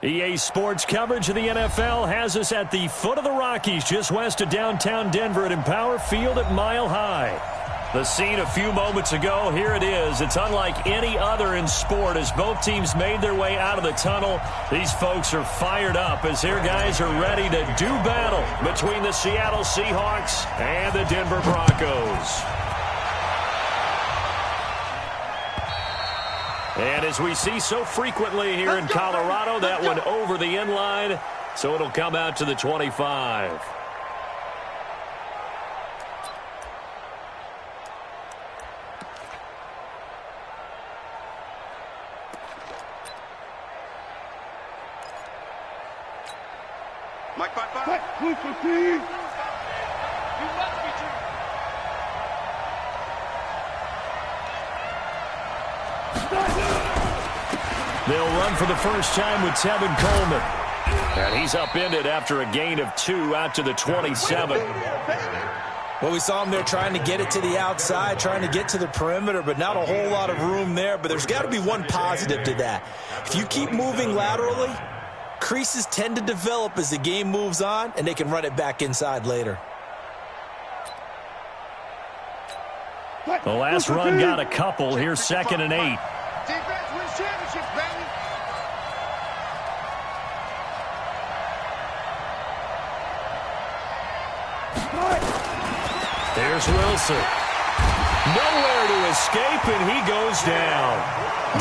EA Sports coverage of the NFL has us at the foot of the Rockies, just west of downtown Denver at Empower Field at Mile High. The scene a few moments ago, here it is. It's unlike any other in sport as both teams made their way out of the tunnel. These folks are fired up as their guys are ready to do battle between the Seattle Seahawks and the Denver Broncos. And as we see so frequently here in Colorado, that one over the end line, so it'll come out to the 25. They'll run for the first time with Tevin Coleman. And he's upended after a gain of 2 out to the 27. Well, we saw him there trying to get it to the outside, trying to get to the perimeter, but not a whole lot of room there. But there's got to be one positive to that. If you keep moving laterally, creases tend to develop as the game moves on, and they can run it back inside later. The last run got a couple. Here's 2nd and 8. Defense wins championships, baby. There's Wilson. Nowhere to escape, and he goes down.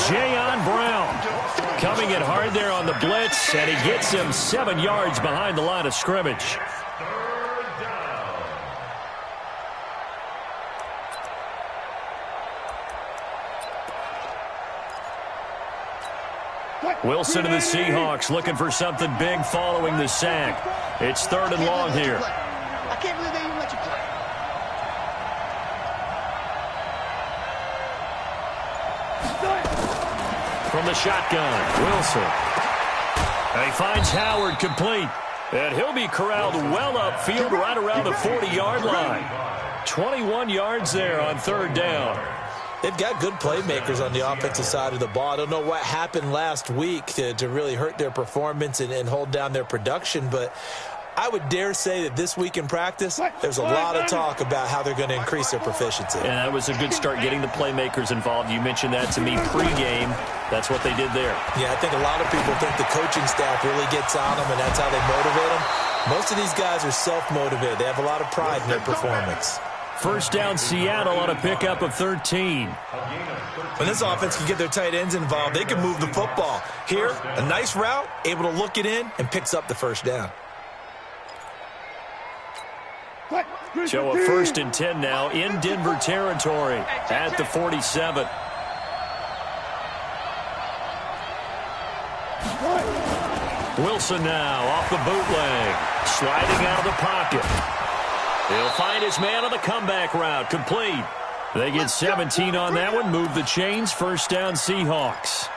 Jayon Brown coming in hard there on the blitz, and he gets him 7 yards behind the line of scrimmage. Wilson and the Seahawks looking for something big following the sack. It's 3rd and long here. I can't believe they even let you play. From the shotgun, Wilson. And he finds Howard complete. And he'll be corralled well upfield right around the 40-yard line. 21 yards there on 3rd down. They've got good playmakers on the offensive side of the ball. I don't know what happened last week to really hurt their performance and hold down their production, but I would dare say that this week in practice, there's a lot of talk about how they're going to increase their proficiency. And that was a good start getting the playmakers involved. You mentioned that to me pregame. That's what they did there. Yeah, I think a lot of people think the coaching staff really gets on them, and that's how they motivate them. Most of these guys are self-motivated. They have a lot of pride in their performance. First down, Seattle on a pickup of 13. When this offense can get their tight ends involved, they can move the football. Here, a nice route, able to look it in, and picks up the first down. So a 1st and 10 now in Denver territory at the 47. Wilson now off the bootleg, sliding out of the pocket. He'll find his man on the comeback route, complete. They get 17 on that one, move the chains, 1st down Seahawks.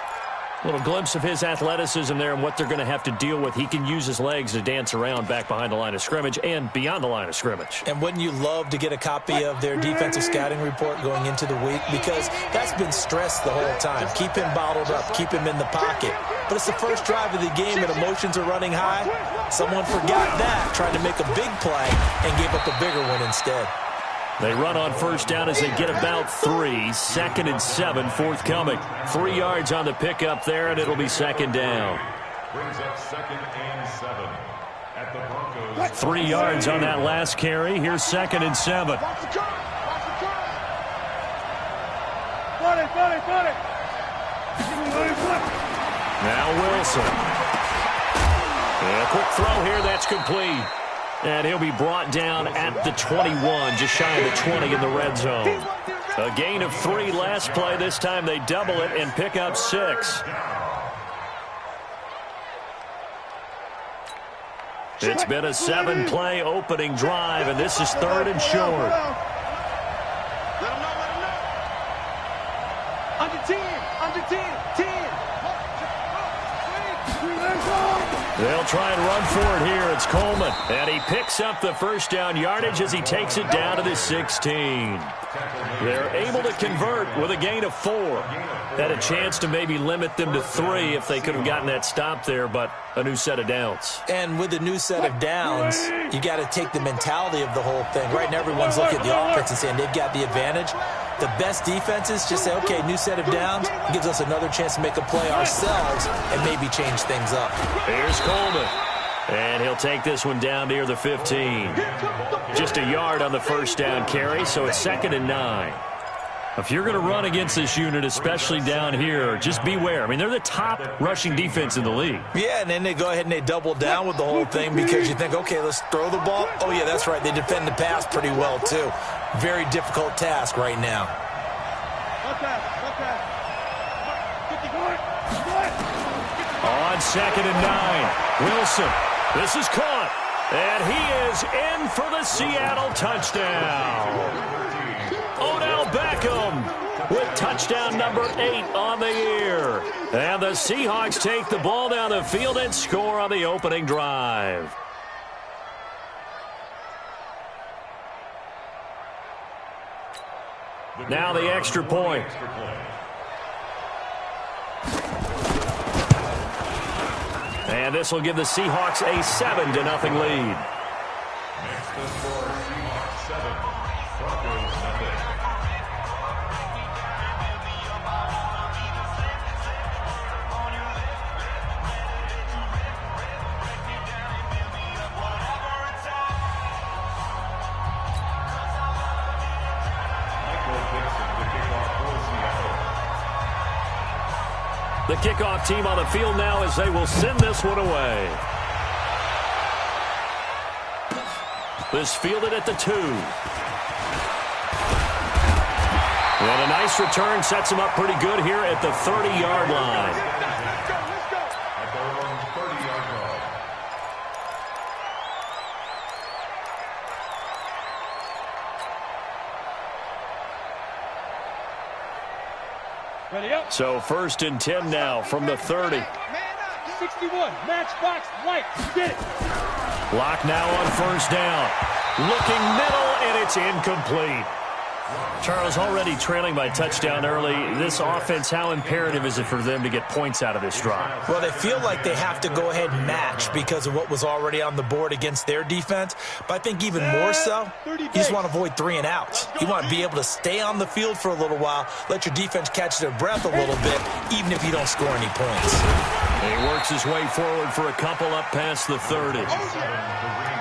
A little glimpse of his athleticism there and what they're going to have to deal with. He can use his legs to dance around back behind the line of scrimmage and beyond the line of scrimmage. And wouldn't you love to get a copy of their defensive scouting report going into the week? Because that's been stressed the whole time. Keep him bottled up, keep him in the pocket. But it's the first drive of the game and emotions are running high. Someone forgot that, tried to make a big play and gave up a bigger one instead. They run on 1st down as they get about 3. 2nd and 7 forthcoming. 3 yards on the pickup there, and it'll be 2nd down. Brings up 2nd and 7 at the Broncos. 3 yards on that last carry. Here's 2nd and 7. Watch the curve. Watch the curve. Got it. Now Wilson. And a quick throw here. That's complete. And he'll be brought down at the 21, just shy of the 20 in the red zone. A gain of 3 last play. This time they double it and pick up 6. It's been a 7-play opening drive, and this is 3rd and short. Let him know. Under 10. 10. They'll try and run for it here. It's Coleman. And he picks up the first down yardage as he takes it down to the 16. They're able to convert with a gain of 4. Had a chance to maybe limit them to 3 if they could have gotten that stop there, but a new set of downs. And with a new set of downs, you got to take the mentality of the whole thing. Right now, everyone's looking at the offense and saying they've got the advantage. The best defenses just say, okay, new set of downs. It gives us another chance to make a play ourselves and maybe change things up. Here's Coleman. And he'll take this one down near the 15. Just a yard on the first down carry, so it's 2nd and 9. If you're going to run against this unit, especially down here, just beware. I mean, they're the top rushing defense in the league. Yeah, and then they go ahead and they double down with the whole thing because you think, okay, let's throw the ball. Oh, yeah, that's right. They defend the pass pretty well, too. Very difficult task right now. On 2nd and 9, Wilson. This is caught. And he is in for the Seattle touchdown. Odell Beckham with touchdown number 8 on the year. And the Seahawks take the ball down the field and score on the opening drive. Now the extra point. And this will give the Seahawks a 7-0 lead. Next to score, Seahawks 7, Broncos 0. The kickoff team on the field now as they will send this one away. This fielded at the 2. And a nice return sets him up pretty good here at the 30-yard line. At their own 30-yard line. Ready up. So 1st and 10 now from the 30. 61, matchbox, light, get it. Lock now on 1st down. Looking middle, and it's incomplete. Charles, already trailing by touchdown early. This offense, how imperative is it for them to get points out of this drive? Well, they feel like they have to go ahead and match because of what was already on the board against their defense. But I think even more so, you just want to avoid 3 and outs. You want to be able to stay on the field for a little while, let your defense catch their breath a little bit, even if you don't score any points. He works his way forward for a couple up past the 30.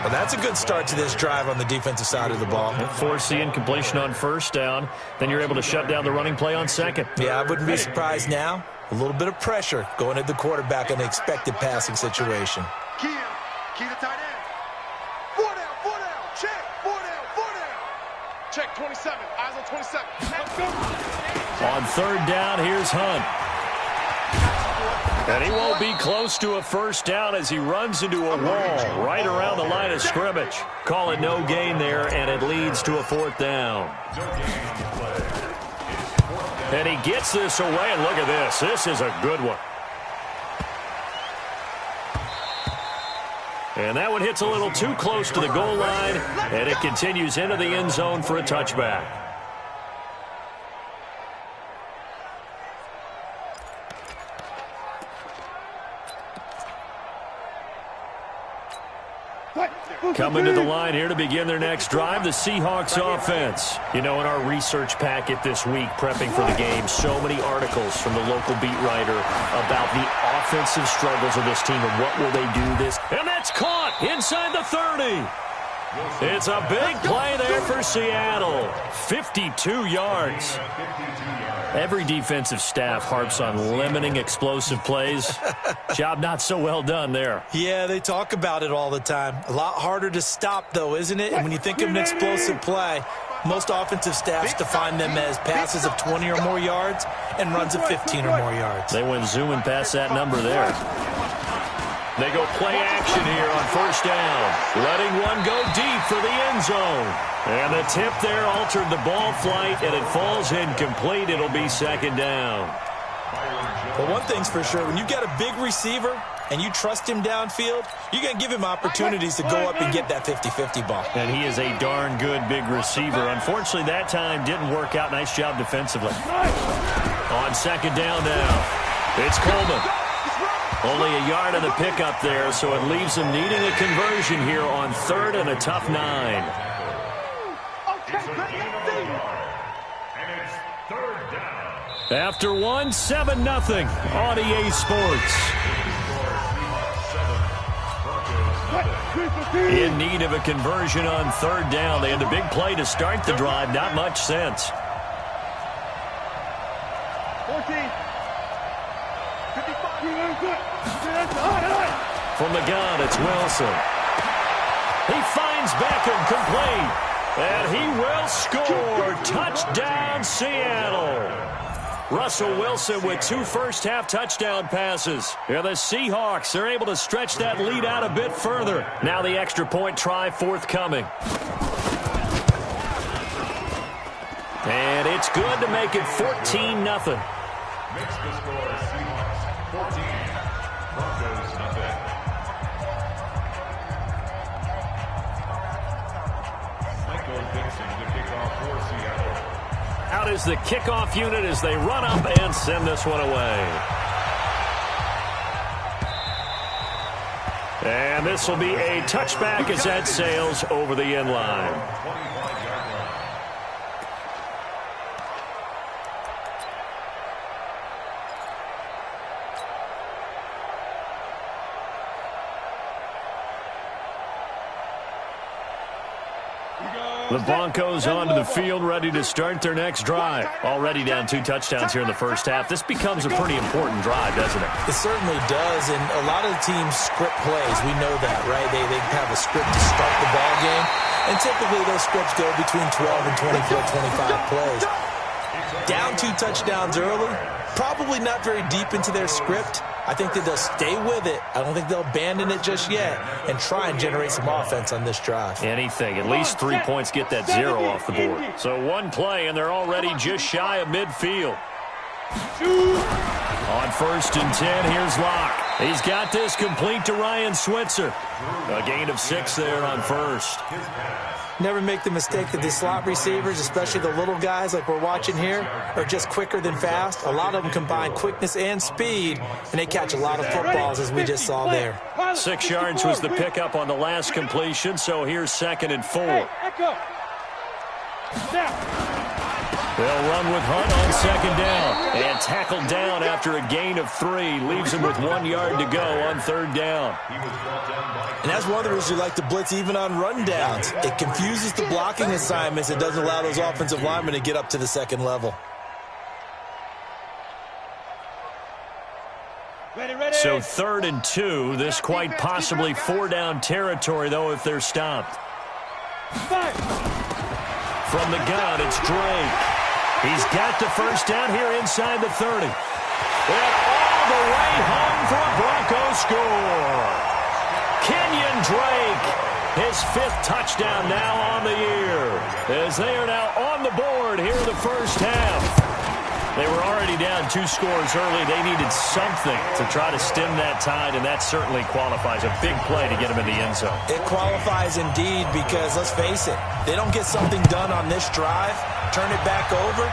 Well, that's a good start to this drive on the defensive side of the ball. Force the incompletion on 1st down. Then you're able to shut down the running play on 2nd. Yeah, I wouldn't be surprised now. A little bit of pressure going at the quarterback in an expected passing situation. Key to tight end. 4 down, check. 4 down. Check 27, eyes on 27. Let's go. On 3rd down, here's Hunt. And he won't be close to a 1st down as he runs into a wall right around the line of scrimmage. Call it no gain there, and it leads to a 4th down. And he gets this away, and look at this. This is a good one. And that one hits a little too close to the goal line, and it continues into the end zone for a touchback. Coming to the line here to begin their next drive, the Seahawks offense. You know, in our research packet this week, prepping for the game, so many articles from the local beat writer about the offensive struggles of this team and what will they do this. And that's caught inside the 30. It's a big play there for Seattle. 52 yards. Every defensive staff harps on limiting explosive plays. Job not so well done there. Yeah, they talk about it all the time. A lot harder to stop, though, isn't it? And when you think of an explosive play, most offensive staffs define them as passes of 20 or more yards and runs of 15 or more yards. They went zooming past that number there. They go play action here on 1st down. Letting one go deep for the end zone. And the tip there altered the ball flight, and it falls incomplete. It'll be 2nd down. Well, one thing's for sure. When you got a big receiver and you trust him downfield, you're going to give him opportunities to go up and get that 50-50 ball. And he is a darn good big receiver. Unfortunately, that time didn't work out. Nice job defensively. On second down now, it's Coleman. Only a yard of the pickup there, so it leaves him needing a conversion here on 3rd and a tough 9. And it's 3rd down. After 1, 7-0 on EA Sports. In need of a conversion on 3rd down. They had the big play to start the drive. Not much sense. 14. 55. From the gun, it's Wilson. He finds Beckham complete. And he will score. Touchdown, Seattle. Russell Wilson with 2 first-half touchdown passes. Yeah, the Seahawks are able to stretch that lead out a bit further. Now the extra point try forthcoming. And it's good to make it 14-0. Makes the score Seahawks 14, Broncos nothing. Michael Dixon to kick off for Seattle. Out is the kickoff unit as they run up and send this one away. And this will be a touchback as that sails over the end line. 25-yard line. The Broncos onto the field, ready to start their next drive. Already down 2 touchdowns here in the first half. This becomes a pretty important drive, doesn't it? It certainly does, and a lot of the teams script plays. We know that, right? They have a script to start the ball game, and typically those scripts go between 12 and 24, 25 plays. Down 2 touchdowns early, probably not very deep into their script. I think that they'll stay with it. I don't think they'll abandon it just yet and try and generate some offense on this drive. Anything. At least 3 points get that 0 off the board. So 1 play, and they're already just shy of midfield. On 1st and 10, here's Locke. He's got this complete to Ryan Switzer. A gain of 6 there on 1st. Never make the mistake that the slot receivers, especially the little guys like we're watching here, are just quicker than fast. A lot of them combine quickness and speed, and they catch a lot of footballs, as we just saw there. 6 yards was the pickup on the last completion, so here's 2nd and 4. They'll run with Hunt on 2nd down. And tackled down after a gain of 3. Leaves him with 1 yard to go on 3rd down. And that's one of the reasons we like to blitz even on rundowns. It confuses the blocking assignments. It doesn't allow those offensive linemen to get up to the 2nd level. So 3rd and 2. This quite possibly 4-down territory, though, if they're stopped. From the gun, it's Drake. He's got the first down here inside the 30. And all the way home for a Broncos score. Kenyon Drake, his 5th touchdown now on the year. As they are now on the board here in the first half. They were already down 2 scores early. They needed something to try to stem that tide, and that certainly qualifies. A big play to get them in the end zone. It qualifies indeed because, let's face it, they don't get something done on this drive, turn it back over,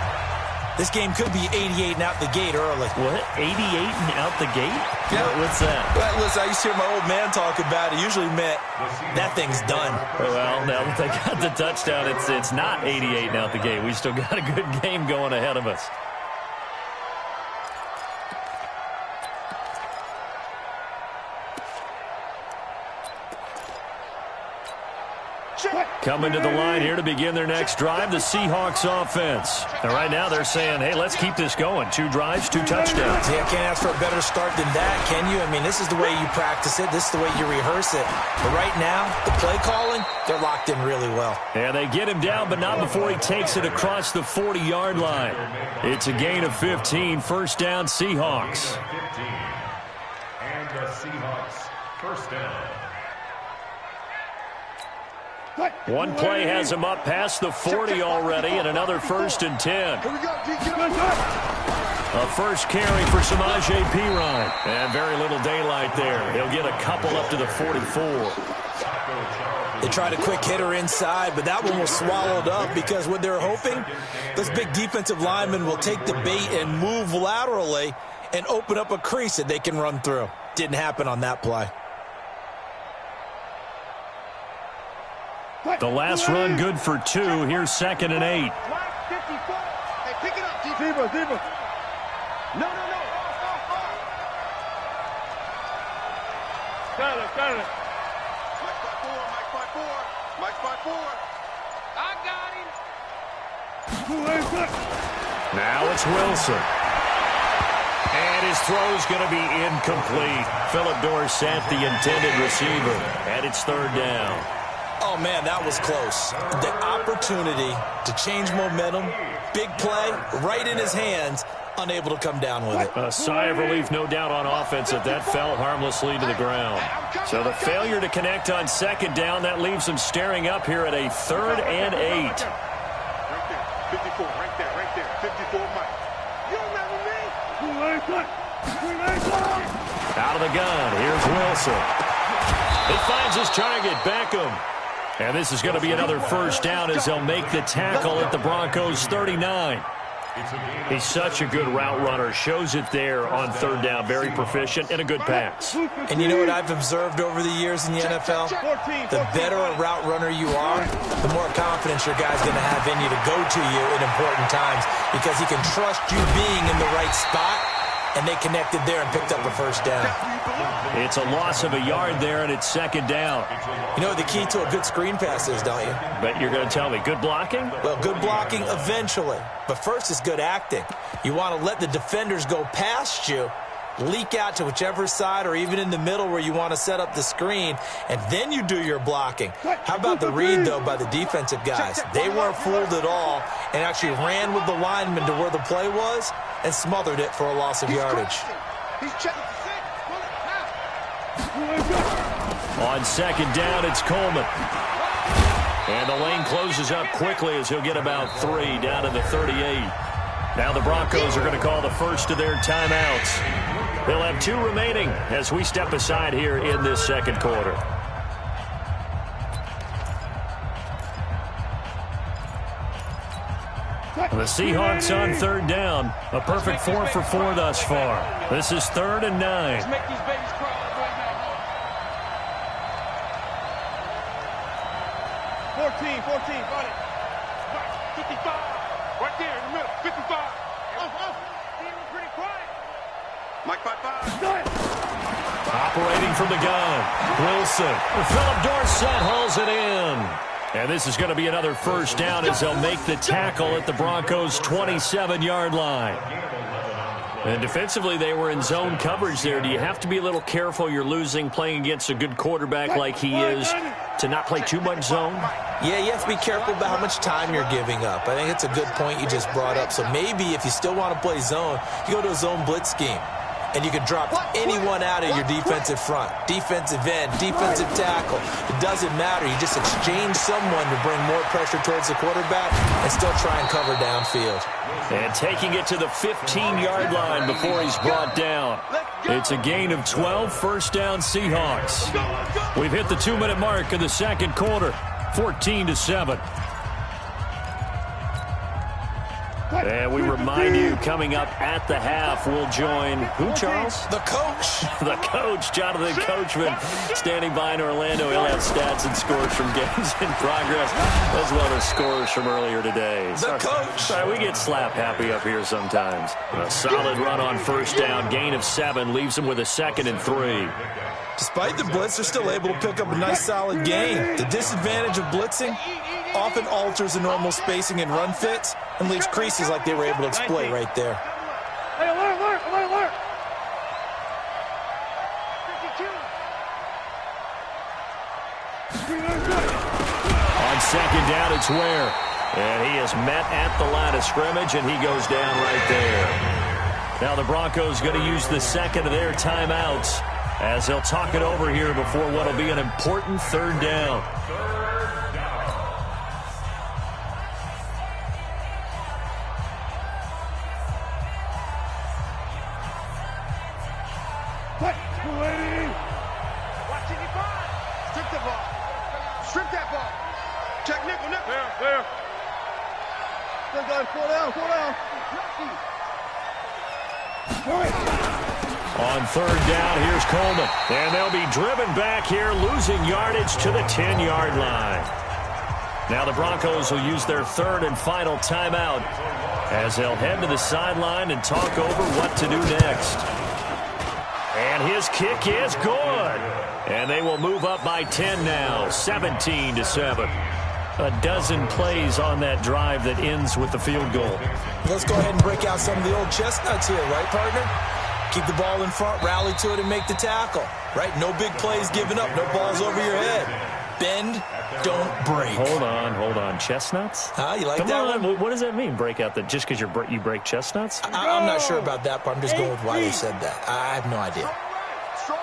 this game could be 88 and out the gate early. What? 88 and out the gate? Yeah. What's that? Well, listen, I used to hear my old man talk about it. Usually meant that thing's done. Well, now that they got the touchdown, it's not 88 and out the gate. We still got a good game going ahead of us. Coming to the line here to begin their next drive, the Seahawks offense. And right now they're saying, hey, let's keep this going. 2 drives, 2 touchdowns. Yeah, can't ask for a better start than that, can you? I mean, this is the way you practice it. This is the way you rehearse it. But right now, the play calling, they're locked in really well. And they get him down, but not before he takes it across the 40-yard line. It's a gain of 15, 1st down Seahawks. 15. And the Seahawks first down. One play has him up past the 40 already, and another 1st and 10. Here we go, DQ. A first carry for Samaje Perine. And very little daylight there. He'll get a couple up to the 44. They tried a quick hitter inside, but that one was swallowed up because what they're hoping, this big defensive lineman will take the bait and move laterally and open up a crease that they can run through. Didn't happen on that play. The last run good for 2. Here's 2nd and 8. Hey, pick it up, Deeper. No. Got it. Mike 5-4. I got him. Now it's Wilson. And his throw's going to be incomplete. Philip Dorsett, the intended receiver. And it's 3rd down. Oh, man, that was close. The opportunity to change momentum, big play, right in his hands, unable to come down with it. A sigh of relief, no doubt, on offense if that fell harmlessly to the ground. So the failure to connect on 2nd down, that leaves them staring up here at a 3rd and 8. Right there. 54, right there. 54, Mike. You remember me? Out of the gun, here's Wilson. He finds his target, Beckham. And this is going to be another first down as they'll make the tackle at the Broncos' 39. He's such a good route runner. Shows it there on 3rd down. Very proficient and a good pass. And you know what I've observed over the years in the NFL? The better a route runner you are, the more confidence your guy's going to have in you to go to you in important times because he can trust you being in the right spot, and they connected there and picked up a first down. It's a loss of a yard there, and it's 2nd down. You know what the key to a good screen pass is, don't you? Bet you're going to tell me. Good blocking? Well, good blocking eventually. But first is good acting. You want to let the defenders go past you, leak out to whichever side or even in the middle where you want to set up the screen, and then you do your blocking. How about the read, though, by the defensive guys? They weren't fooled at all and actually ran with the lineman to where the play was and smothered it for a loss of yardage. He's checking the six. On 2nd down, it's Coleman. And the lane closes up quickly as he'll get about 3 down to the 38. Now the Broncos are going to call the first of their timeouts. They'll have 2 remaining as we step aside here in this 2nd quarter. The Seahawks on 3rd down. A perfect 4 for 4 thus far. This is 3rd and 9. Let's make these babies cry right now. 14, got it. 55, right there in the middle, 55. Feeling pretty quiet. Mike 5-5. Operating from the gun, Wilson. Philip Dorsett hauls it in. And this is going to be another first down as they'll make the tackle at the Broncos' 27-yard line. And defensively, they were in zone coverage there. Do you have to be a little careful? You're losing playing against a good quarterback like he is to not play too much zone? Yeah, you have to be careful about how much time you're giving up. I think it's a good point you just brought up. So maybe if you still want to play zone, you go to a zone blitz scheme. And you can drop anyone out of your defensive front, defensive end, defensive tackle. It doesn't matter. You just exchange someone to bring more pressure towards the quarterback and still try and cover downfield. And taking it to the 15-yard line before he's brought down. It's a gain of 12, first down Seahawks. We've hit the 2-minute mark of the 2nd quarter, 14-7. And we remind you, coming up at the half, we'll join who, Charles? The coach. The coach, Jonathan Coachman, standing by in Orlando. He'll have stats and scores from games in progress, as well as scores from earlier today. The coach. Sorry, we get slap happy up here sometimes. A solid run on first down, gain of 7, leaves them with a 2nd and 3. Despite the blitz, they're still able to pick up a nice solid gain. The disadvantage of blitzing often alters the normal spacing and run fits and leaves creases like they were able to exploit right there. Hey, alert! On 2nd down, it's Ware. And he is met at the line of scrimmage, and he goes down right there. Now the Broncos going to use the 2nd of their timeouts as they'll talk it over here before what will be an important 3rd down. There. Still got 4 down. On third down, here's Coleman. And they'll be driven back here, losing yardage to the 10-yard line. Now the Broncos will use their third and final timeout as they'll head to the sideline and talk over what to do next. And his kick is good. And they will move up by 10 now, 17-7. A dozen plays on that drive that ends with the field goal. Let's go ahead and break out some of the old chestnuts here, right, partner? Keep the ball in front, rally to it, and make the tackle, right? No big plays given up, no balls over your head. Bend, don't break. Hold on. Chestnuts? You like Come that on. one? What does that mean, break out? Just because you break chestnuts? I'm not sure about that, but I'm just going with why they said that. I have no idea. Strong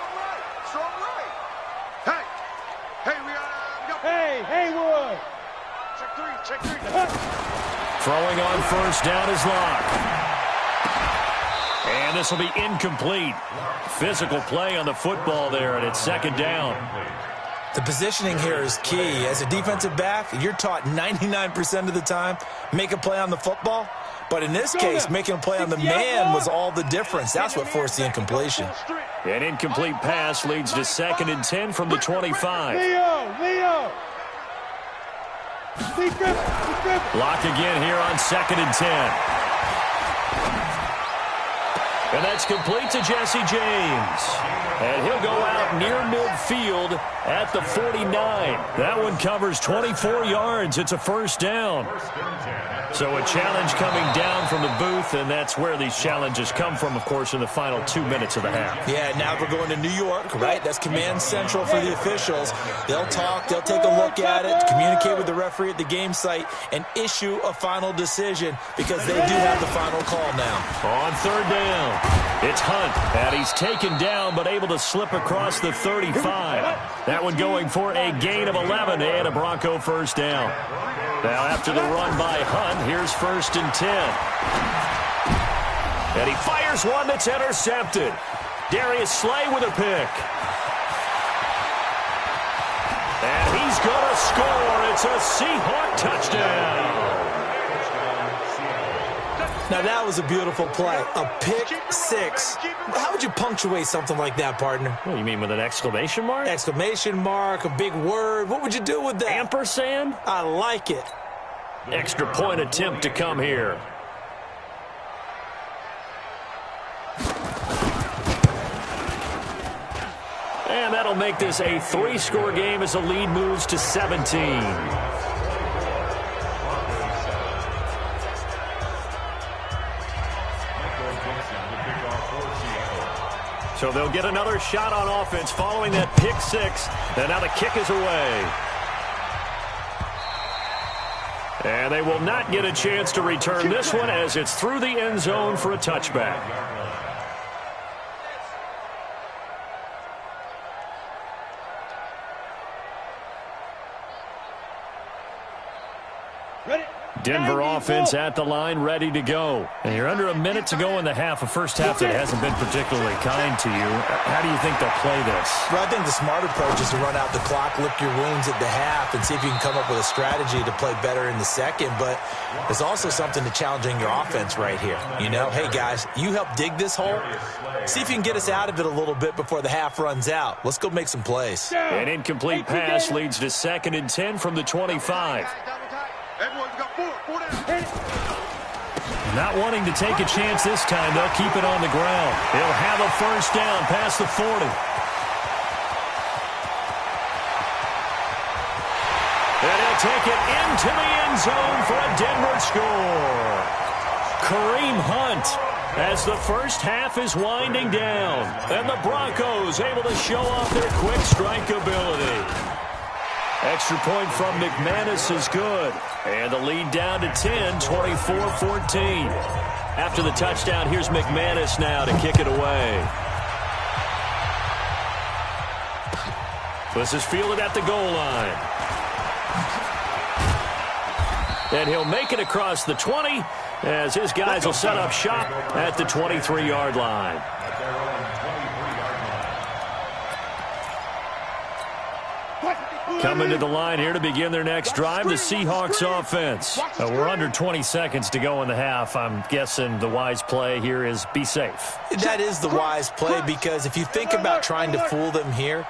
right. Hey, we got... Hey, Haywood. Check three. Throwing on first down is Locke. And this will be incomplete. Physical play on the football there, and it's second down. The positioning here is key. As a defensive back, you're taught 99% of the time, make a play on the football. But in this case, making a play on the man was all the difference. That's what forced the incompletion. An incomplete pass leads to 2nd and 10 from the 25. Leo. Lock again here on 2nd and 10. And that's complete to Jesse James. And he'll go out near midfield at the 49. That one covers 24 yards. It's a first down. So a challenge coming down from the booth, and that's where these challenges come from, of course, in the final 2 minutes of the half. Yeah, now we're going to New York, right? That's command central for the officials. They'll talk, they'll take a look at it, communicate with the referee at the game site, and issue a final decision because they do have the final call now. On third down, it's Hunt, and he's taken down but able to slip across the 35. That one going for a gain of 11 and a Bronco first down. Now after the run by Hunt, here's 1st and 10. And he fires one that's intercepted. Darius Slay with a pick. And he's going to score. It's a Seahawk touchdown. Now, that was a beautiful play. A pick six. How would you punctuate something like that, partner? What do you mean, with an exclamation mark? Exclamation mark, a big word. What would you do with that? Ampersand? I like it. Extra point attempt to come here. And that'll make this a 3-score game as the lead moves to 17. So they'll get another shot on offense following that pick six. And now the kick is away. And they will not get a chance to return this one as it's through the end zone for a touchback. Denver offense at the line, ready to go. And you're under a minute to go in the half, a first half that hasn't been particularly kind to you. How do you think they'll play this? Well, I think the smart approach is to run out the clock, lick your wounds at the half, and see if you can come up with a strategy to play better in the second. But there's also something to challenging your offense right here. You know, hey, guys, you help dig this hole. See if you can get us out of it a little bit before the half runs out. Let's go make some plays. An incomplete pass leads to 2nd and 10 from the 25. Everyone's got 4 down. Not wanting to take a chance this time, they'll keep it on the ground. They'll have a first down past the 40. And he'll take it into the end zone for a Denver score. Kareem Hunt as the first half is winding down. And the Broncos able to show off their quick strike ability. Extra point from McManus is good. And the lead down to 10, 24-14. After the touchdown, here's McManus now to kick it away. This is fielded at the goal line. And he'll make it across the 20 as his guys will set up shop at the 23-yard line. Coming to the line here to begin their next drive, the Seahawks offense. We're under 20 seconds to go in the half. I'm guessing the wise play here is be safe. That is the wise play, because if you think about trying to fool them here,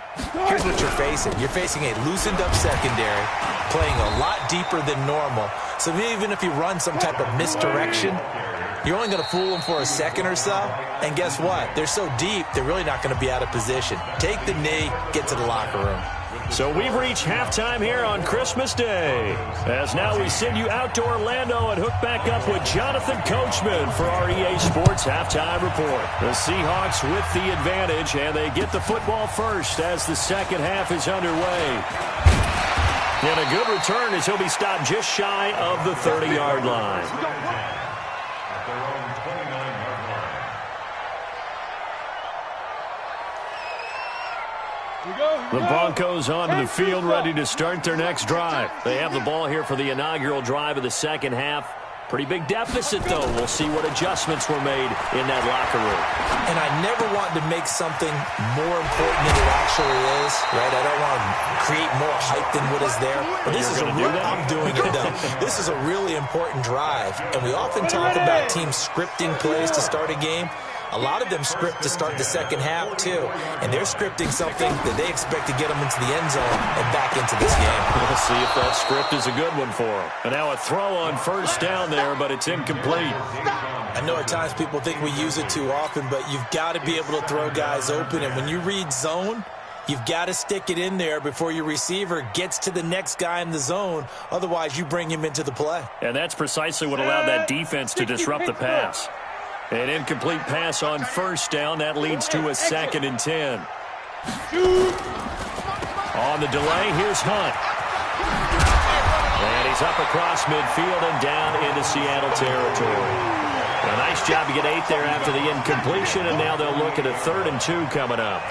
here's what you're facing. You're facing a loosened up secondary, playing a lot deeper than normal. So even if you run some type of misdirection, you're only going to fool them for a second or so. And guess what? They're so deep, they're really not going to be out of position. Take the knee, get to the locker room. So we've reached halftime here on Christmas Day. As now we send you out to Orlando and hook back up with Jonathan Coachman for our EA Sports Halftime Report. The Seahawks with the advantage, and they get the football first as the second half is underway. And a good return as he'll be stopped just shy of the 30-yard line. At their own 29-yard line. The Broncos onto the field, ready to start their next drive. They have the ball here for the inaugural drive of the second half. Pretty big deficit, though. We'll see what adjustments were made in that locker room. And I never want to make something more important than it actually is, right? I don't want to create more hype than what is there. But this is I'm doing it, though. This is a really important drive. And we often talk about teams scripting plays to start a game. A lot of them script to start the second half, too. And they're scripting something that they expect to get them into the end zone and back into this game. We'll see if that script is a good one for them. And now a throw on first down there, but it's incomplete. I know at times people think we use it too often, but you've got to be able to throw guys open. And when you read zone, you've got to stick it in there before your receiver gets to the next guy in the zone. Otherwise, you bring him into the play. And that's precisely what allowed that defense to disrupt the pass. An incomplete pass on first down. That leads to a 2nd and 10. On the delay, here's Hunt. And he's up across midfield and down into Seattle territory. A nice job to get 8 there after the incompletion, and now they'll look at a 3rd and 2 coming up.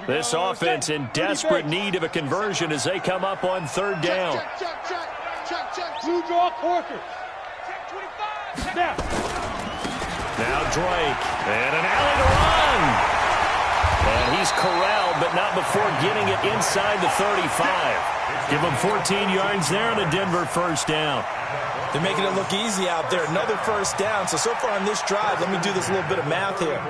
This offense in desperate need of a conversion as they come up on third down. Check. Blue draw, Corker. Check 25. Now Drake, and an alley to run. And he's corralled, but not before getting it inside the 35. Give him 14 yards there and a Denver first down. They're making it look easy out there. Another first down. So far on this drive, let me do this little bit of math here.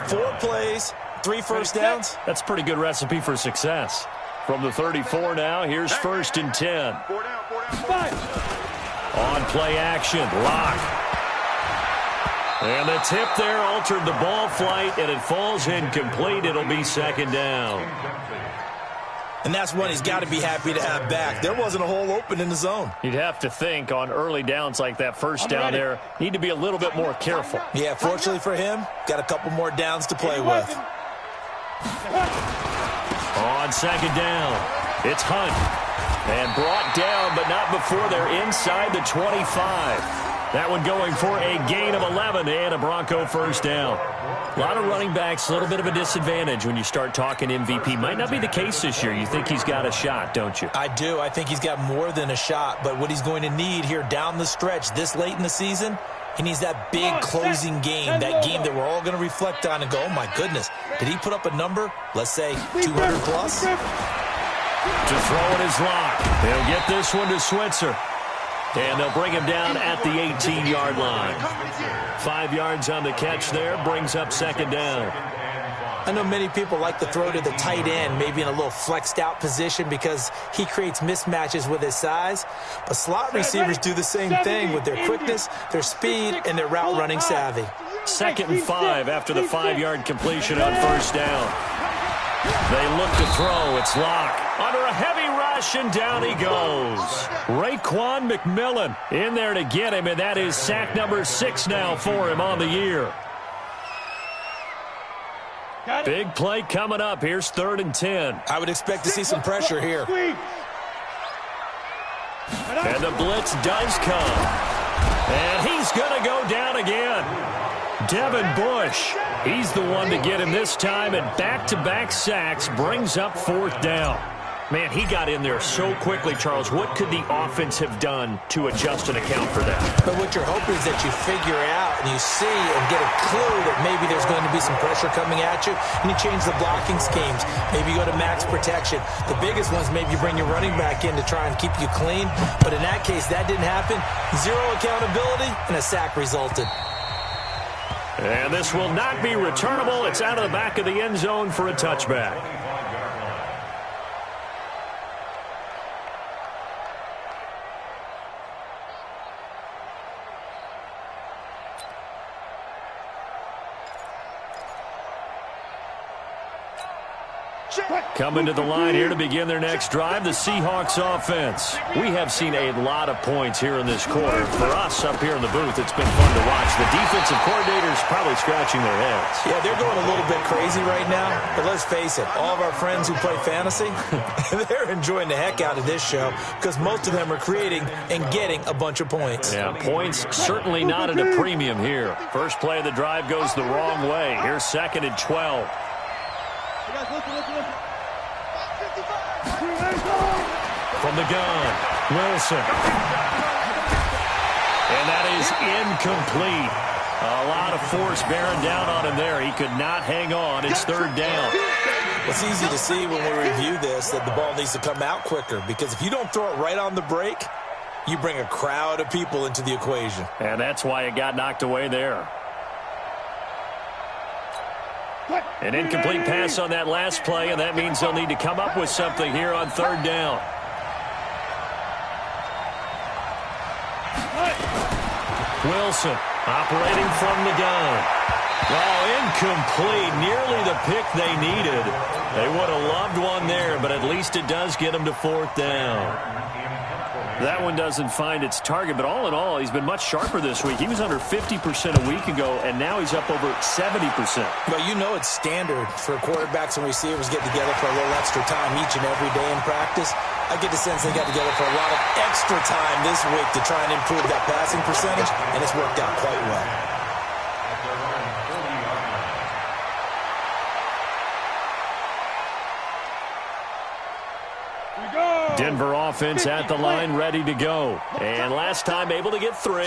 4 plays, 3 first downs. That's a pretty good recipe for success. From the 34 now, here's first and 10. 4 down. On play action, Lock. And the tip there altered the ball flight, and it falls incomplete. It'll be second down. And that's one he's got to be happy to have back. There wasn't a hole open in the zone. You'd have to think on early downs like that first down there, need to be a little bit more careful. Yeah, fortunately for him, got a couple more downs to play with. On second down, it's Hunt. And brought down, but not before they're inside the 25. That one going for a gain of 11 and a Bronco first down. A lot of running backs, a little bit of a disadvantage when you start talking MVP. Might not be the case this year. You think he's got a shot, don't you? I do. I think he's got more than a shot. But what he's going to need here down the stretch this late in the season, he needs that big closing game, that game that we're all going to reflect on and go, oh, my goodness, did he put up a number, let's say 200 plus? To throw it is Lock. They'll get this one to Switzer. And they'll bring him down at the 18-yard line. 5 yards on the catch there, brings up second down. I know many people like to throw to the tight end, maybe in a little flexed out position because he creates mismatches with his size. But slot receivers do the same thing with their quickness, their speed, and their route running savvy. 2nd and 5 after the 5-yard completion on first down. They look to throw. It's Lock. Under a heavy rush, and down he goes. Raekwon McMillan in there to get him, and that is sack number 6 now for him on the year. Big play coming up. Here's 3rd and 10. I would expect to see some pressure here. And the blitz does come. And he's going to go down again. Devin Bush, he's the one to get him this time, and back-to-back sacks brings up 4th down. Man, he got in there so quickly, Charles. What could the offense have done to adjust and account for that? But what you're hoping is that you figure out and you see and get a clue that maybe there's going to be some pressure coming at you, and you change the blocking schemes. Maybe you go to max protection. The biggest ones, maybe you bring your running back in to try and keep you clean. But in that case, that didn't happen. 0 accountability, and a sack resulted. And this will not be returnable. It's out of the back of the end zone for a touchback. Coming to the line here to begin their next drive, the Seahawks offense. We have seen a lot of points here in this quarter. For us up here in the booth, it's been fun to watch. The defensive coordinators probably scratching their heads. Yeah, they're going a little bit crazy right now. But let's face it, all of our friends who play fantasy, they're enjoying the heck out of this show because most of them are creating and getting a bunch of points. Yeah, points certainly not at a premium here. First play of the drive goes the wrong way. Here's 2nd and 12. From the gun, Wilson. And that is incomplete. A lot of force bearing down on him there. He could not hang on. It's 3rd down. It's easy to see when we review this that the ball needs to come out quicker because if you don't throw it right on the break, you bring a crowd of people into the equation. And that's why it got knocked away there. An incomplete pass on that last play, and that means they'll need to come up with something here on 3rd down. Wilson operating from the gun. Oh, incomplete. Nearly the pick they needed. They would have loved one there, but at least it does get them to 4th down. That one doesn't find its target, but all in all, he's been much sharper this week. He was under 50% a week ago, and now he's up over 70%. Well, you know it's standard for quarterbacks and receivers get together for a little extra time each and every day in practice. I get the sense they got together for a lot of extra time this week to try and improve that passing percentage, and it's worked out quite well. Denver offense at the line, ready to go. And last time able to get 3.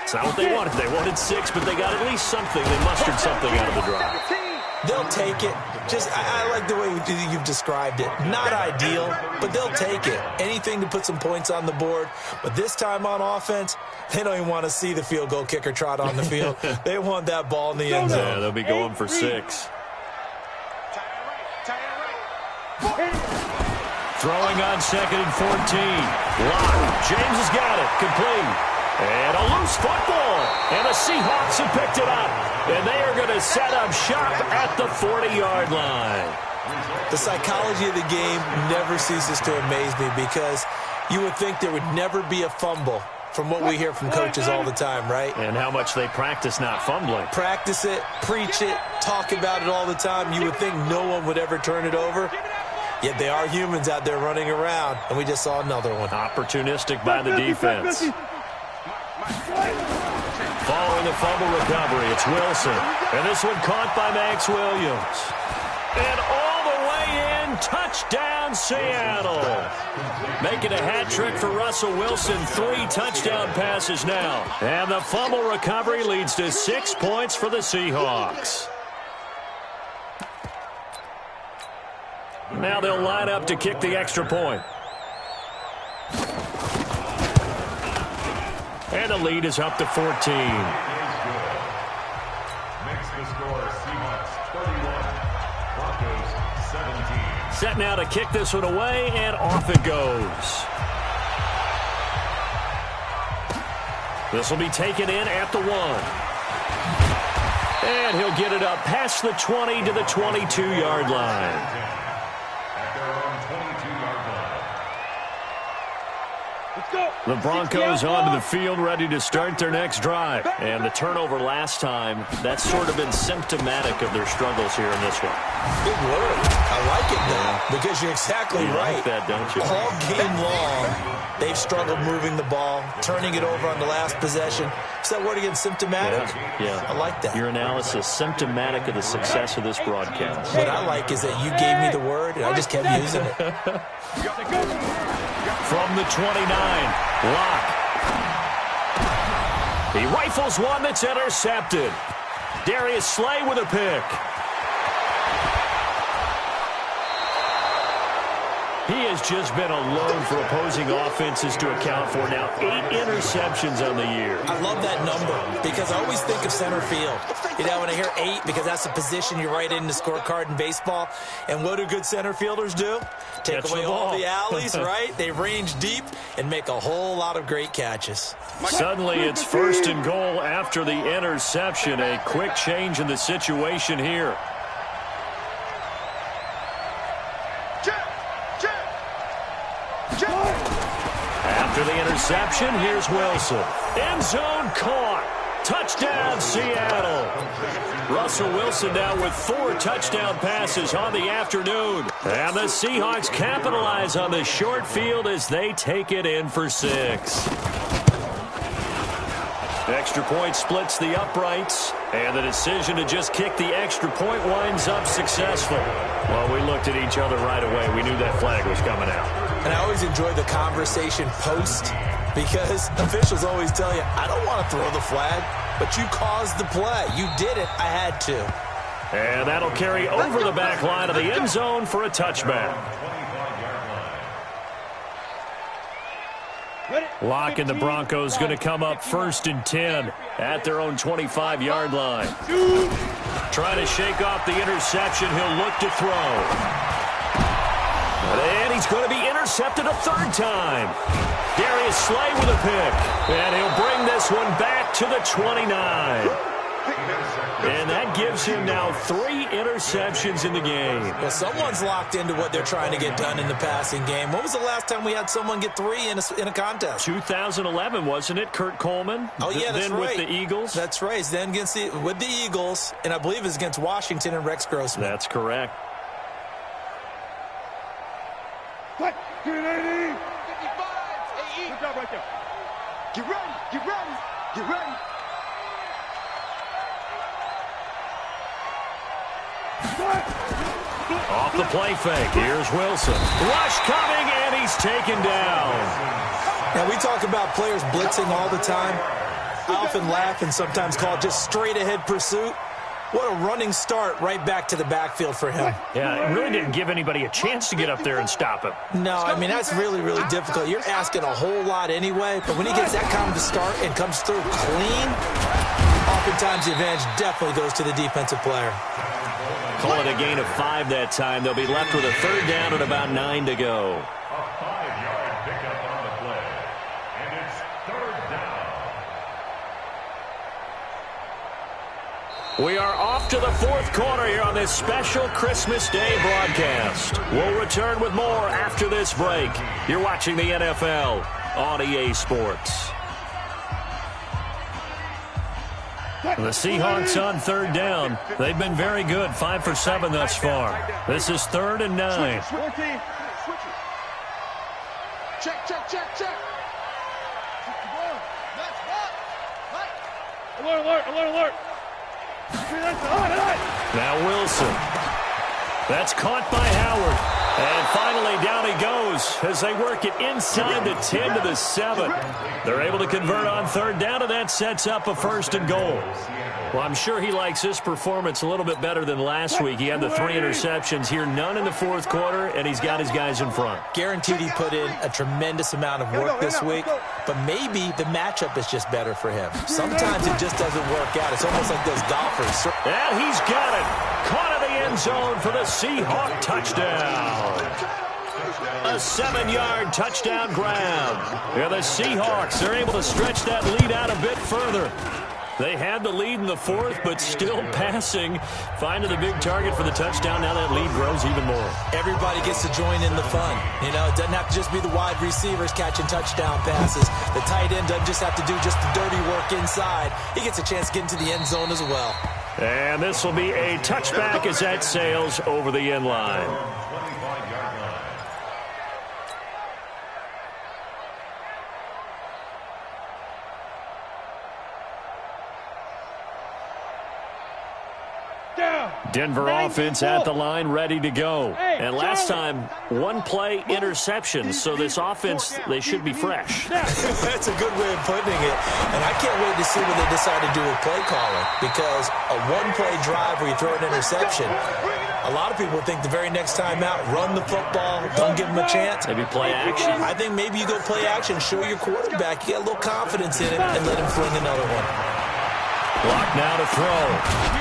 It's not what they wanted. They wanted 6, but they got at least something. They mustered something out of the drive. They'll take it. I like the way you've described it. Not ideal, but they'll take it. Anything to put some points on the board. But this time on offense, they don't even want to see the field goal kicker trot on the field. They want that ball in the end zone. Yeah, they'll be going for 6. Throwing on 2nd and 14. Lock. James has got it. Complete. And a loose football. And the Seahawks have picked it up. And they are going to set up shop at the 40-yard line. The psychology of the game never ceases to amaze me because you would think there would never be a fumble from what we hear from coaches all the time, right? And how much they practice not fumbling. Practice it, preach it, talk about it all the time. You would think no one would ever turn it over. Yet they are humans out there running around, and we just saw another one. Opportunistic by the defense. Following the fumble recovery, it's Wilson. And this one caught by Max Williams. And all the way in, touchdown Seattle. Making a hat trick for Russell Wilson, 3 touchdown passes now. And the fumble recovery leads to 6 points for the Seahawks. Now they'll line up to kick the extra point. And the lead is up to 14. Makes the score Seahawks 31, Broncos 17. Set now to kick this one away, and off it goes. This will be taken in at the 1. And he'll get it up past the 20 to the 22-yard line. The Broncos onto the field, ready to start their next drive. And the turnover last time, that's sort of been symptomatic of their struggles here in this one. Big word. I like it, though, because you're exactly right. Like that, don't you? All game long, they've struggled moving the ball, turning it over on the last possession. Is that word again, symptomatic? Yeah. I like that. Your analysis, symptomatic of the success of this broadcast. What I like is that you gave me the word, and I just kept using it. From the 29, Lock. He rifles one that's intercepted. Darius Slay with a pick. He has just been a load for opposing offenses to account for now. 8 interceptions on the year. I love that number because I always think of center field. You know, when I hear 8, because that's the position you write in the scorecard in baseball. And what do good center fielders do? Take Catch away the all ball. the alleys, right? They range deep and make a whole lot of great catches. Suddenly it's 1st and goal after the interception. A quick change in the situation here. After the interception, here's Wilson. End zone caught. Touchdown, Seattle. Russell Wilson now with 4 touchdown passes on the afternoon. And the Seahawks capitalize on the short field as they take it in for 6. Extra point splits the uprights, and the decision to just kick the extra point winds up successful. Well, we looked at each other right away. We knew that flag was coming out. And I always enjoy the conversation post because officials always tell you, I don't want to throw the flag, but you caused the play. You did it. I had to. And that'll carry over the back line of the end zone for a touchback. Lock and the Broncos going to come up 1st and 10 at their own 25-yard line. Trying to shake off the interception. He'll look to throw. And he's going to be intercepted a 3rd time. Darius Slay with a pick. And he'll bring this one back to the 29. And that gives him now 3 interceptions in the game. Well, someone's locked into what they're trying to get done in the passing game. When was the last time we had someone get 3 in a contest? 2011, wasn't it? Kurt Coleman? Oh, yeah, that's then right. With the Eagles? That's right. Then with the Eagles, and I believe it's against Washington and Rex Grossman. That's correct. What? 280. 55. Good job right there. Get ready. Get ready. Get ready. Off the play fake, here's Wilson. Rush coming, and he's taken down. Now, we talk about players blitzing all the time. I often laugh and sometimes call it just straight-ahead pursuit. What a running start right back to the backfield for him. Yeah, it really didn't give anybody a chance to get up there and stop him. No, I mean, that's really, really difficult. You're asking a whole lot anyway, but when he gets that kind of a start and comes through clean, oftentimes the advantage definitely goes to the defensive player. Call it a gain of 5 that time. They'll be left with a 3rd down and about 9 to go. A 5-yard pickup on the play. And it's 3rd down. We are off to the 4th quarter here on this special Christmas Day broadcast. We'll return with more after this break. You're watching the NFL on EA Sports. The Seahawks on 3rd down. They've been very good, 5 for 7 thus far. This is 3rd and 9. Check. Alert. Now Wilson. That's caught by Howard. And finally, down he goes as they work it inside the 10 to the 7. They're able to convert on 3rd down, and that sets up a 1st and goal. Well, I'm sure he likes this performance a little bit better than last week. He had the 3 interceptions here, none in the 4th quarter, and he's got his guys in front. Guaranteed he put in a tremendous amount of work this week, but maybe the matchup is just better for him. Sometimes it just doesn't work out. It's almost like those golfers. And he's got it. Caught in the end zone for the Seahawk touchdown. A 7-yard touchdown grab. Yeah, the Seahawks are able to stretch that lead out a bit further. They had the lead in the 4th, but still passing. Finding the big target for the touchdown. Now that lead grows even more. Everybody gets to join in the fun. You know, it doesn't have to just be the wide receivers catching touchdown passes. The tight end doesn't just have to do just the dirty work inside. He gets a chance to get into the end zone as well. And this will be a touchback as that sails over the end line. 25-yard line. Denver offense at the line, ready to go. And last time, 1-play interception. So this offense, they should be fresh. That's a good way of putting it. And I can't wait to see what they decide to do with play calling. Because a 1-play drive where you throw an interception, a lot of people think the very next time out, run the football, don't give them a chance. Maybe play action. I think maybe you go play action, show your quarterback, you get a little confidence in it, and let him fling another one. Block now to throw.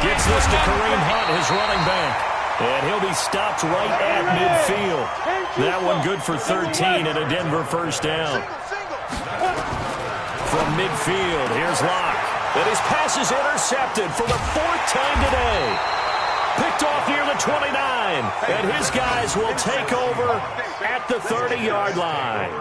Gets this to Kareem Hunt, his running back. And he'll be stopped right at midfield. That one good for 13 and a Denver 1st down. From midfield, here's Locke. And his pass is intercepted for the 4th time today. Picked off near the 29. And his guys will take over at the 30-yard line.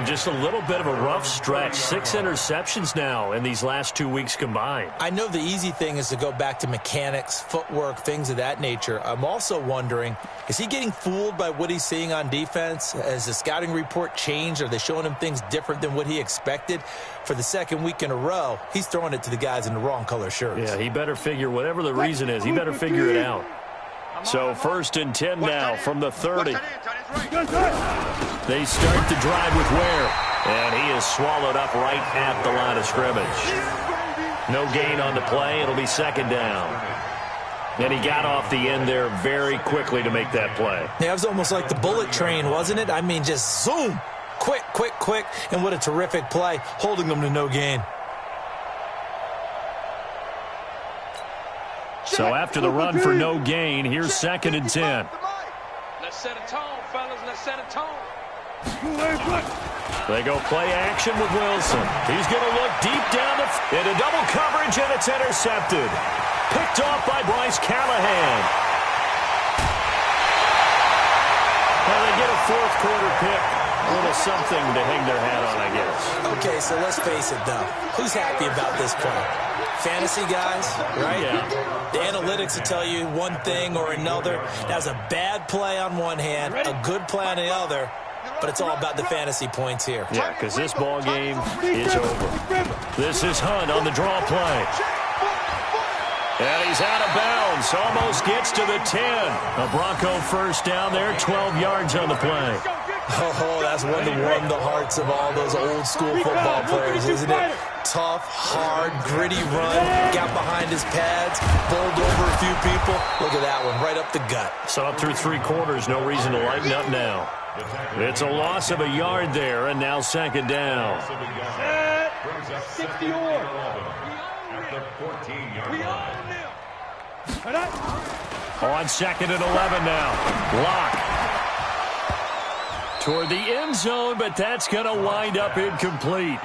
Just a little bit of a rough stretch. 6 interceptions now in these last 2 weeks combined. I know the easy thing is to go back to mechanics, footwork, things of that nature. I'm also wondering, is he getting fooled by what he's seeing on defense? Has the scouting report changed? Are they showing him things different than what he expected? For the 2nd week in a row, he's throwing it to the guys in the wrong color shirts. Yeah, he better figure, whatever the reason is, he better figure it out. So 1st and 10 now from the 30. They start the drive with Ware. And he is swallowed up right at the line of scrimmage. No gain on the play. It'll be 2nd down. And he got off the end there very quickly to make that play. Yeah, it was almost like the bullet train, wasn't it? I mean, just zoom. Quick. And what a terrific play, holding them to no gain. So after the run for no gain, here's 2nd and 10. Let's set a tone, fellas. Let's set a tone. They go play action with Wilson. He's going to look deep down into double coverage, and it's intercepted. Picked off by Bryce Callahan. Well, they get a 4th quarter pick. A little something to hang their hat on, I guess. Okay, so let's face it, though. Who's happy about this play? Fantasy guys, right? Yeah. The analytics will tell you one thing or another. That was a bad play on one hand, a good play on the other, but it's all about the fantasy points here. Yeah, because this ball game is over. This is Hunt on the draw play. And he's out of bounds. Almost gets to the 10. A Bronco first down there, 12 yards on the play. Oh, that's one to warm the hearts of all those old-school football players, isn't it? Tough, hard, gritty run. Got behind his pads, bowled over a few people. Look at that one, right up the gut. Saw it through 3 quarters. No reason to lighten up now. It's a loss of a yard there, and now second down. 60 On second and 11 now. Lock. Toward the end zone, but that's going to wind up incomplete.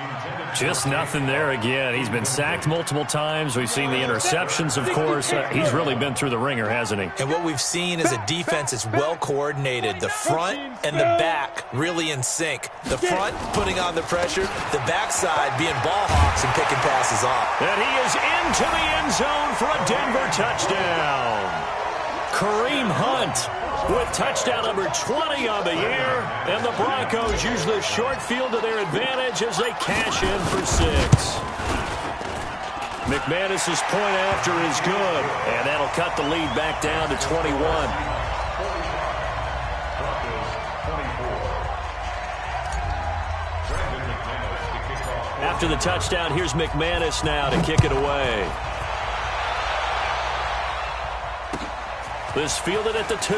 Just nothing there again. He's been sacked multiple times. We've seen the interceptions, of course. He's really been through the ringer, hasn't he? And what we've seen is a defense that's well coordinated. The front and the back really in sync. The front putting on the pressure, the backside being ball hawks and picking passes off. And he is into the end zone for a Denver touchdown. Kareem Hunt with touchdown number 20 on the year. And the Broncos use the short field to their advantage as they cash in for 6. McManus's point after is good. And that'll cut the lead back down to 21. After the touchdown, here's McManus now to kick it away. This fielded at the 2.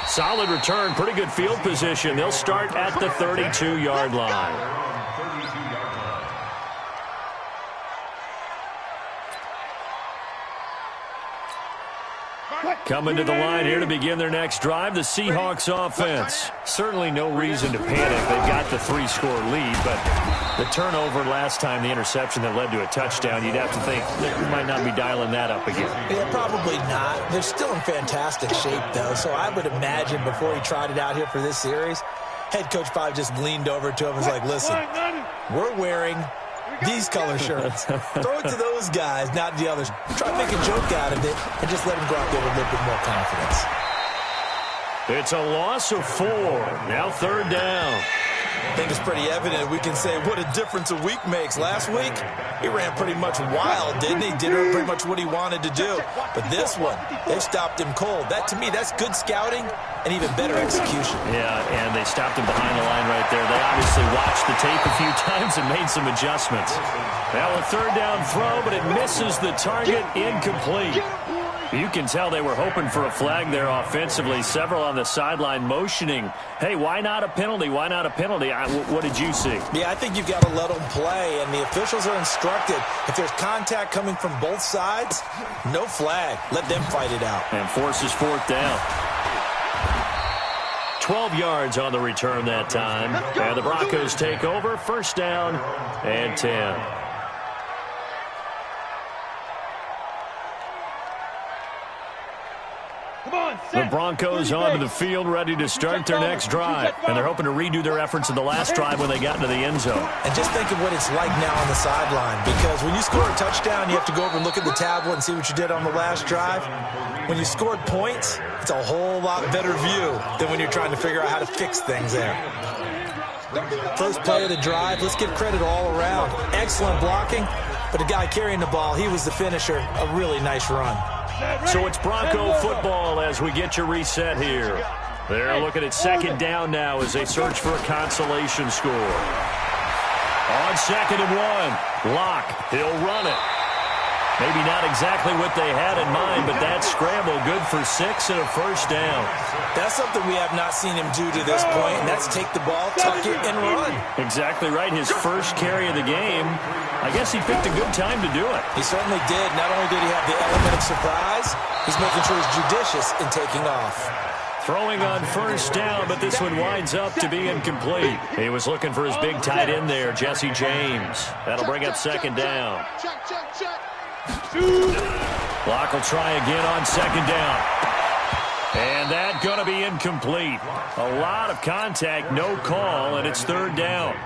Solid return, pretty good field position. They'll start at the 32-yard line. Coming to the line here to begin their next drive, the Seahawks offense. Certainly no reason to panic. They've got the 3-score lead, but the turnover last time, the interception that led to a touchdown, you'd have to think that we might not be dialing that up again. Yeah, probably not. They're still in fantastic shape, though, so I would imagine before he tried it out here for this series, head coach probably just leaned over to him and was like, listen, we're wearing these color shirts. Throw it to those guys, not the others. Try to make a joke out of it and just let them go out there with a little bit more confidence. It's a loss of 4. Now third down. I think it's pretty evident. We can say what a difference a week makes. Last week, he ran pretty much wild, didn't he? Did pretty much what he wanted to do. But this one, they stopped him cold. That, to me, that's good scouting and even better execution. Yeah, and they stopped him behind the line right there. They obviously watched the tape a few times and made some adjustments. Now a third down throw, but it misses the target. Incomplete. You can tell they were hoping for a flag there offensively. Several on the sideline motioning, hey, why not a penalty? Why not a penalty? What did you see? Yeah, I think you've got to let them play, and the officials are instructed. If there's contact coming from both sides, no flag. Let them fight it out. And forces fourth down. 12 yards on the return that time. And the Broncos take over. First down and 10. The Broncos onto the field, ready to start their next drive. And they're hoping to redo their efforts in the last drive when they got into the end zone. And just think of what it's like now on the sideline. Because when you score a touchdown, you have to go over and look at the tablet and see what you did on the last drive. When you scored points, it's a whole lot better view than when you're trying to figure out how to fix things there. First play of the drive, let's give credit all around. Excellent blocking, but the guy carrying the ball, he was the finisher. A really nice run. So it's Bronco football as we get you reset here. They're looking at second down now as they search for a consolation score. On second and 1, Lock. He'll run it. Maybe not exactly what they had in mind, but that scramble good for 6 and a first down. That's something we have not seen him do to this point, and that's take the ball, tuck it, and run. Exactly right. His first carry of the game. I guess he picked a good time to do it. He certainly did. Not only did he have the element of surprise, he's making sure he's judicious in taking off. Throwing on first down, but this one winds up to be incomplete. He was looking for his big tight end there, Jesse James. That'll bring up second down. Block will try again on second down. And that's going to be incomplete. A lot of contact, no call, and it's third down.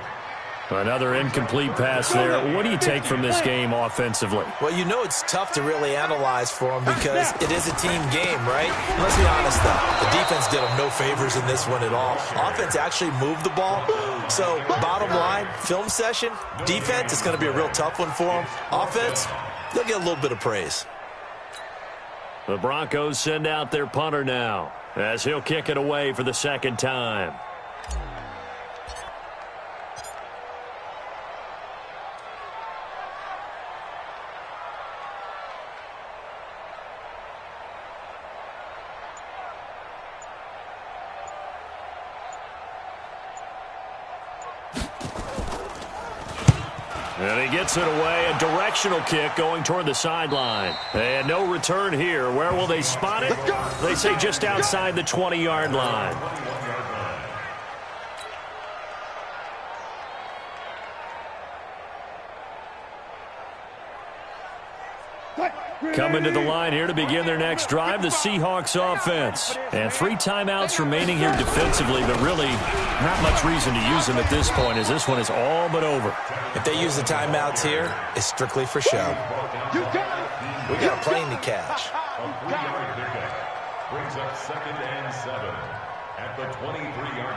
Another incomplete pass there. What do you take from this game offensively? Well, you know it's tough to really analyze for them because it is a team game, right? Let's be honest, though. The defense did them no favors in this one at all. Offense actually moved the ball. So, bottom line, film session, defense is going to be a real tough one for them. Offense, they'll get a little bit of praise. The Broncos send out their punter now as he'll kick it away for the second time. And he gets it away, a directional kick going toward the sideline. And no return here. Where will they spot it? They say just outside the 20-yard line. Coming to the line here to begin their next drive, the Seahawks offense. And 3 timeouts remaining here defensively, but really not much reason to use them at this point as this one is all but over. If they use the timeouts here, it's strictly for show. We got a plane to catch. A 3-yard pickup brings up 2nd and 7 at the 23-yard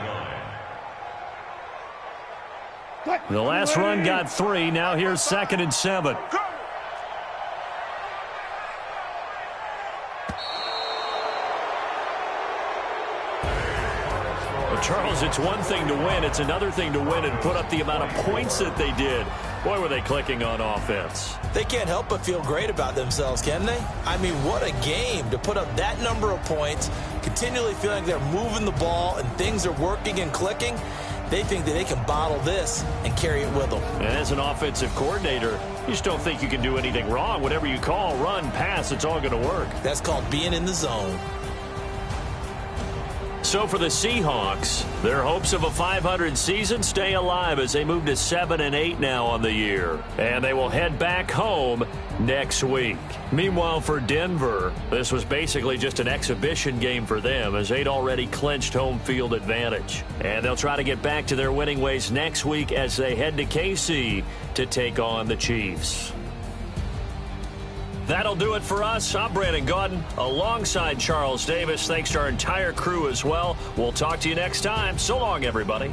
line. The last run got 3. Now here's 2nd and 7. Charles, it's one thing to win. It's another thing to win and put up the amount of points that they did. Boy, were they clicking on offense. They can't help but feel great about themselves, can they? I mean, what a game to put up that number of points, continually feeling they're moving the ball and things are working and clicking. They think that they can bottle this and carry it with them. And as an offensive coordinator, you just don't think you can do anything wrong. Whatever you call, run, pass, it's all going to work. That's called being in the zone. So for the Seahawks, their hopes of a 500 season stay alive as they move to 7-8 now on the year. And they will head back home next week. Meanwhile, for Denver, this was basically just an exhibition game for them as they'd already clinched home field advantage. And they'll try to get back to their winning ways next week as they head to KC to take on the Chiefs. That'll do it for us. I'm Brandon Gaudin alongside Charles Davis. Thanks to our entire crew as well. We'll talk to you next time. So long, everybody.